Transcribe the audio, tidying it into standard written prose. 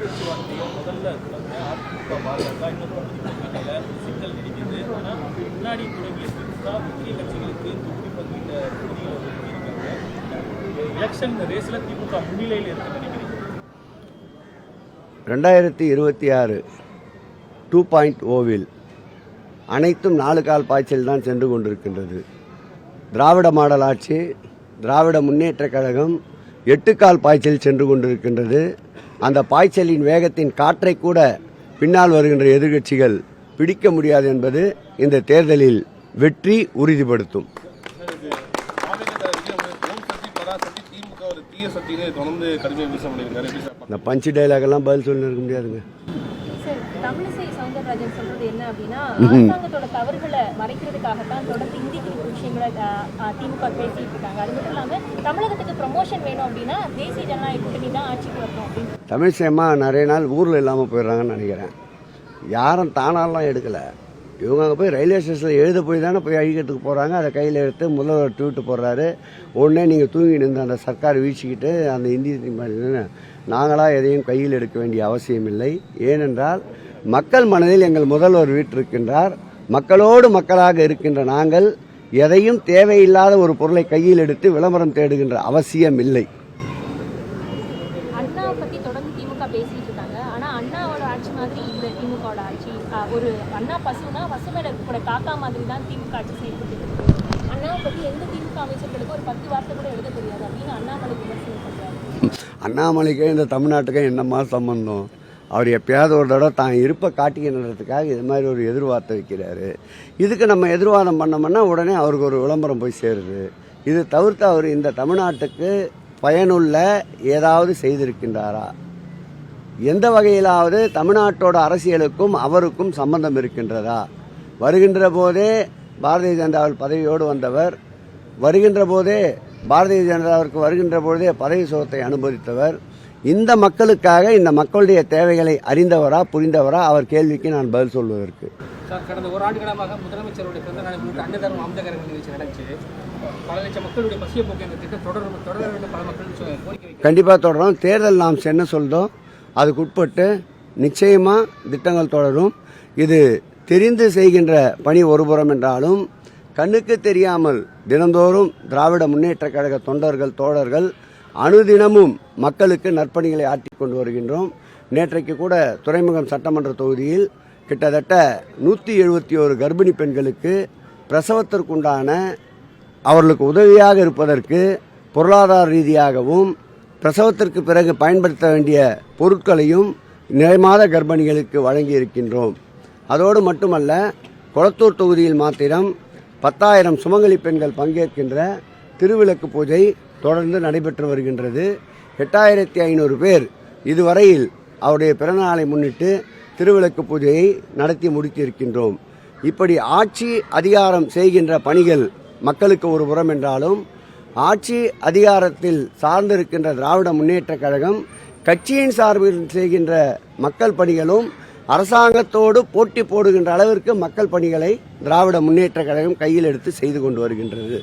பேச்சுவார்த்தையை முதல்ல அதிமுக பாஜக இன்னும் சிக்கல் நீடிக்கிறது. ஆனால் முன்னாடி தொடங்கிய திமுக முக்கிய கட்சிகளுக்கு தொகுதி பங்கீட்ட தொகுதிகளை ஒதுக்கியிருக்காங்க. எலெக்ஷன் ரேஸில் திமுக முன்னிலையில் இருக்குன்னு நினைக்கிறீங்க? 2026 2.0ல் அனைத்தும் 4 கால் பாய்ச்சல் தான் சென்று கொண்டிருக்கின்றது. திராவிட மாடல் ஆட்சி, திராவிட முன்னேற்ற கழகம் 8 கால் பாய்ச்சல் சென்று கொண்டிருக்கின்றது. அந்த பாய்ச்சலின் வேகத்தின் காற்றை கூட பின்னால் வருகின்ற எதிர்க்கட்சிகள் பிடிக்க முடியாது என்பது இந்த தேர்தலில் வெற்றி உறுதிப்படுத்தும். இந்த பஞ்சு டைலாக் எல்லாம் பதில் சொல்லி இருக்க முடியாதுங்க. தமிழிசை சவுந்தரராஜன் சொல்றது என்ன அப்படின்னா, அரசாங்கத்தோட தவறுகளை மறைக்கிறதுக்காகத்தான் தொடர்ந்து இந்தி குறித்த விஷயங்களை திமுக பேசிட்டு இருக்காங்க. அது மட்டும் இல்லாம தமிழகத்துக்கு ப்ரமோஷன் வேணும் அப்படின்னா தேசிய ஜனநாயக கூட்டணி தான் ஆட்சிக்கு வரணும் அப்படின்னு தமிழிசைமா நிறைய நாள் ஊரில் இல்லாமல் போயிடுறாங்கன்னு நினைக்கிறேன். யாரும் தானாலாம் எடுக்கலை. இவங்க அங்கே போய் ரயில்வே ஸ்டேஷனில் எழுத போய் தானே போய் அழிக்கிறதுக்கு போகிறாங்க. அதை கையில் எடுத்து முதல்வர் ட்வீட்டு போடுறாரு. உடனே நீங்கள் தூங்கி நின்று அந்த சர்க்கார் வீழ்ச்சிக்கிட்டு அந்த இந்தி நாங்களாக எதையும் கையில் எடுக்க வேண்டிய அவசியம் இல்லை. ஏனென்றால் மக்கள் மனதில் எங்கள் முதல்வர் வீற்றிருக்கின்றார். மக்களோடு மக்களாக இருக்கின்ற நாங்கள் எதையும் தேவையில்லாத ஒரு பொருளை கையில் எடுத்து விளம்பரம் தேடுகின்ற அவசியம் இல்லை. அண்ணா பத்தி தொடர்ந்து திமுக பேசிட்டு இருக்காங்க. ஆனா அண்ணாவோட ஆட்சி மாதிரி இல்ல திமுகவோட ஆட்சி. ஒரு அண்ணா பசுனா பசுமையில கூட காக்கா மாதிரி தான் திமுக ஆட்சி செயல்பட்டு இருக்கு. அண்ணாவை பத்தி எந்த திமுக அமைச்சர்களுக்கு ஒரு 10 வார்த்தை கூட எழுத தெரியாது அப்படின்னு அண்ணாமலை விமர்சனம் பண்றாரு. அண்ணாமலைக்கு இந்த தமிழ்நாட்டுக்கு என்னமா சம்பந்தம்? அவர் எப்பயாவது ஒரு தடவை தான் இருப்பை காட்டிக்கிறதுக்காக இது மாதிரி ஒரு எதிர்வார்த்தை வைக்கிறாரு. இதுக்கு நம்ம எதிர்வாதம் பண்ணோம்னா உடனே அவருக்கு ஒரு விளம்பரம் போய் சேருது. இது தவிர்த்து அவர் இந்த தமிழ்நாட்டுக்கு பயனுள்ள ஏதாவது செய்திருக்கின்றாரா? எந்த வகையிலாவது தமிழ்நாட்டோட அரசியலுக்கும் அவருக்கும் சம்பந்தம் இருக்கின்றதா? வருகின்ற போதே பாரதிய ஜனதாவில் பதவியோடு வந்தவர், வருகின்ற போதே பாரதிய ஜனதாவிற்கு வருகின்ற பொழுதே பதவி சுகத்தை அனுபவித்தவர். இந்த மக்களுக்காக இந்த மக்களுடைய தேவைகளை அறிந்தவரா புரிந்தவரா? அவர் கேள்விக்கு நான் பதில் சொல்வதற்கு கடந்த ஒரு ஆண்டு காலமாக முதலமைச்சருடைய பிறந்த நாளை முன்னிட்டு அன்னதானம் அமுதகரங்கள் நிகழ்ச்சி நடந்துச்சு. பல லட்சம் மக்களுடைய பசிய போக்கு இந்த திட்டம் தொடர வேண்டும் பல மக்கள் கோரிக்கை. கண்டிப்பாக தொடரும். தேர்தல் நாம் என்ன சொல்றோம் அதுக்குட்பட்டு நிச்சயமாக திட்டங்கள் தொடரும். இது தெரிந்து செய்கின்ற பணி ஒருபுறம் என்றாலும் கண்ணுக்கு தெரியாமல் தினந்தோறும் திராவிட முன்னேற்ற கழக தொண்டர்கள் தோழர்கள் அனுதினமும் மக்களுக்கு நற்பணிகளை ஆற்றிக் கொண்டு வருகின்றோம். நேற்றைக்கு கூட துறைமுகம் சட்டமன்ற தொகுதியில் கிட்டத்தட்ட 171 கர்ப்பிணி பெண்களுக்கு பிரசவத்திற்குண்டான அவர்களுக்கு உதவியாக இருப்பதற்கு பொருளாதார ரீதியாகவும் பிரசவத்திற்கு பிறகு பயன்படுத்த வேண்டிய பொருட்களையும் நிறைமாத கர்ப்பிணிகளுக்கு வழங்கி இருக்கின்றோம். அதோடு மட்டுமல்ல, கொளத்தூர் தொகுதியில் மாத்திரம் 10,000 சுமங்கலி பெண்கள் பங்கேற்கின்ற திருவிளக்கு பூஜை தொடர்ந்து நடைபெற்று வருகின்றது. 8,500 பேர் இதுவரையில் அவருடைய பிறந்தநாளை முன்னிட்டு திருவிளக்கு பூஜையை நடத்தி முடித்திருக்கின்றோம். இப்படி ஆட்சி அதிகாரம் செய்கின்ற பணிகள் மக்களுக்கு ஒரு புறம் என்றாலும் ஆட்சி அதிகாரத்தில் சார்ந்திருக்கின்ற திராவிட முன்னேற்ற கழகம் கட்சியின் சார்பில் செய்கின்ற மக்கள் பணிகளும் அரசாங்கத்தோடு போட்டி போடுகின்ற அளவிற்கு மக்கள் பணிகளை திராவிட முன்னேற்ற கழகம் கையில் எடுத்து செய்து கொண்டு வருகின்றது.